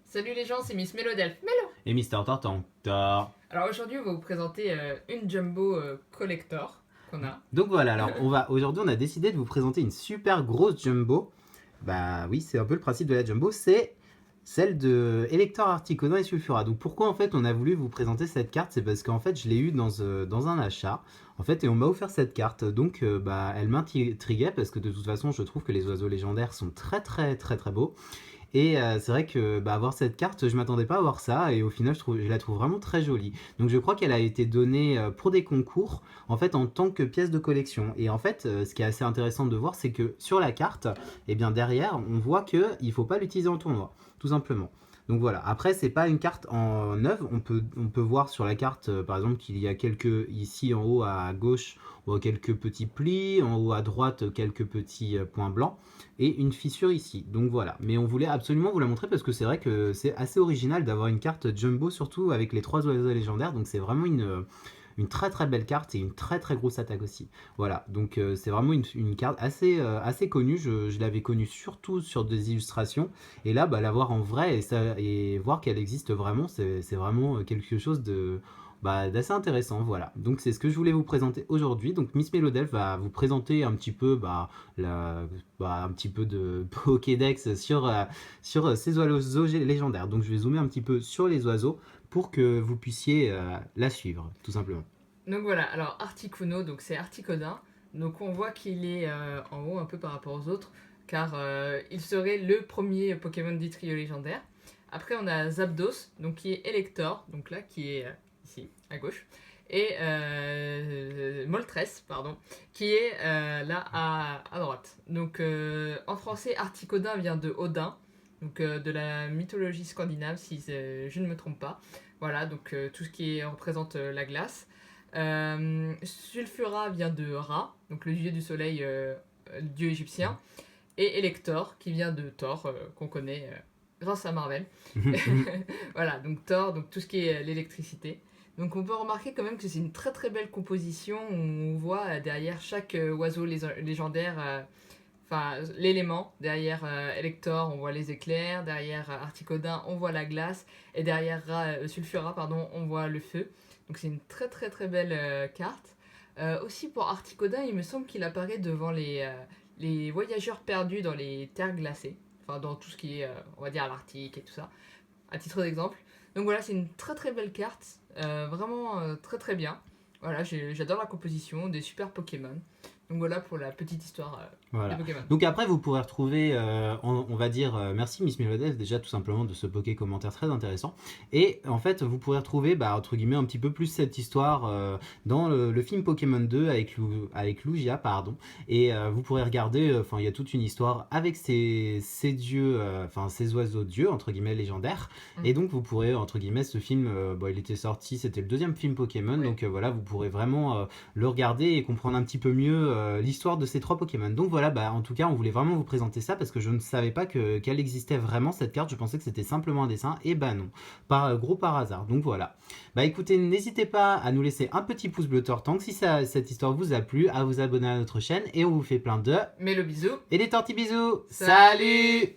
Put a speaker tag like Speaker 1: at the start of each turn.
Speaker 1: Salut les gens, c'est Miss Mélodelph. Mélo.
Speaker 2: Et Mister Tortantor.
Speaker 1: Alors aujourd'hui, on va vous présenter une Jumbo Collector qu'on a.
Speaker 2: Donc voilà, alors aujourd'hui on a décidé de vous présenter une super grosse jumbo. Bah oui, c'est un peu le principe de la jumbo, c'est celle de Elector Articodin et Sulfura. Donc pourquoi en fait on a voulu vous présenter cette carte, c'est parce qu'en fait je l'ai eu dans un achat, en fait, et on m'a offert cette carte. Donc bah elle m'intriguait parce que de toute façon je trouve que les oiseaux légendaires sont très très très très beaux. Et c'est vrai que bah, avoir cette carte, je m'attendais pas à avoir ça, et au final je la trouve vraiment très jolie. Donc je crois qu'elle a été donnée pour des concours, en fait en tant que pièce de collection. Et en fait, ce qui est assez intéressant de voir, c'est que sur la carte, et bien derrière, on voit qu'il ne faut pas l'utiliser en tournoi, tout simplement. Donc voilà, après c'est pas une carte en œuvre, on peut voir sur la carte par exemple qu'il y a ici en haut à gauche, on voit quelques petits plis, en haut à droite quelques petits points blancs, et une fissure ici. Donc voilà, mais on voulait absolument vous la montrer parce que c'est vrai que c'est assez original d'avoir une carte jumbo, surtout avec les 3 oiseaux légendaires. Donc c'est vraiment une très très belle carte et une très très grosse attaque aussi. Voilà, donc c'est vraiment une carte assez connue. Je l'avais connue surtout sur des illustrations, et là bah, la voir en vrai et voir qu'elle existe vraiment, c'est vraiment quelque chose d'assez intéressant. Voilà, donc c'est ce que je voulais vous présenter aujourd'hui. Donc Miss Mélodelph va vous présenter un petit peu un petit peu de Pokédex sur ces oiseaux légendaires. Donc je vais zoomer un petit peu sur les oiseaux pour que vous puissiez la suivre, tout simplement.
Speaker 1: Donc voilà, alors Articuno, donc c'est Articodin. Donc on voit qu'il est en haut un peu par rapport aux autres, car il serait le premier Pokémon du trio légendaire. Après on a Zapdos, donc qui est Elector, donc là qui est ici à gauche. Et Moltres, pardon, qui est là à droite. Donc en français, Articodin vient de Odin, donc de la mythologie scandinave, si je ne me trompe pas. Voilà, donc tout ce qui représente la glace. Sulfura vient de Ra, donc le dieu du soleil, dieu égyptien. Et Elector, qui vient de Thor, qu'on connaît grâce à Marvel. Voilà, donc Thor, donc tout ce qui est l'électricité. Donc on peut remarquer quand même que c'est une très très belle composition. On voit derrière chaque oiseau légendaire, enfin l'élément. Derrière Elector, on voit les éclairs. Derrière Articodin, on voit la glace. Et derrière Sulfura, pardon, on voit le feu. Donc c'est une très très très belle carte. Aussi pour Articodin, il me semble qu'il apparaît devant les voyageurs perdus dans les terres glacées. Enfin dans tout ce qui est, on va dire, l'Arctique et tout ça. À titre d'exemple. Donc voilà, c'est une très très belle carte. Vraiment très très bien. Voilà, j'adore la composition, des super Pokémon. Donc voilà pour la petite histoire des
Speaker 2: Voilà.
Speaker 1: Pokémon.
Speaker 2: Donc après, vous pourrez retrouver, on va dire, merci Miss Mélodelph déjà tout simplement de ce Poké commentaire très intéressant. Et en fait, vous pourrez retrouver, bah, entre guillemets, un petit peu plus cette histoire dans le film Pokémon 2 avec Lugia, pardon. Et vous pourrez regarder, enfin, il y a toute une histoire avec ces dieux, enfin, ces oiseaux dieux, entre guillemets, légendaires. Et donc, vous pourrez, entre guillemets, ce film, il était sorti, c'était le deuxième film Pokémon.
Speaker 1: Ouais.
Speaker 2: Donc voilà, vous pourrez vraiment le regarder et comprendre un petit peu mieux l'histoire de ces 3 Pokémon. Donc voilà, bah, en tout cas, on voulait vraiment vous présenter ça parce que je ne savais pas qu'elle existait vraiment cette carte. Je pensais que c'était simplement un dessin, et bah non, par hasard. Donc voilà. Bah écoutez, n'hésitez pas à nous laisser un petit pouce bleu Tortank si cette histoire vous a plu, à vous abonner à notre chaîne, et on vous fait plein de
Speaker 1: Mais le bisou.
Speaker 2: et des tortillas bisous.
Speaker 1: Salut.
Speaker 2: Salut.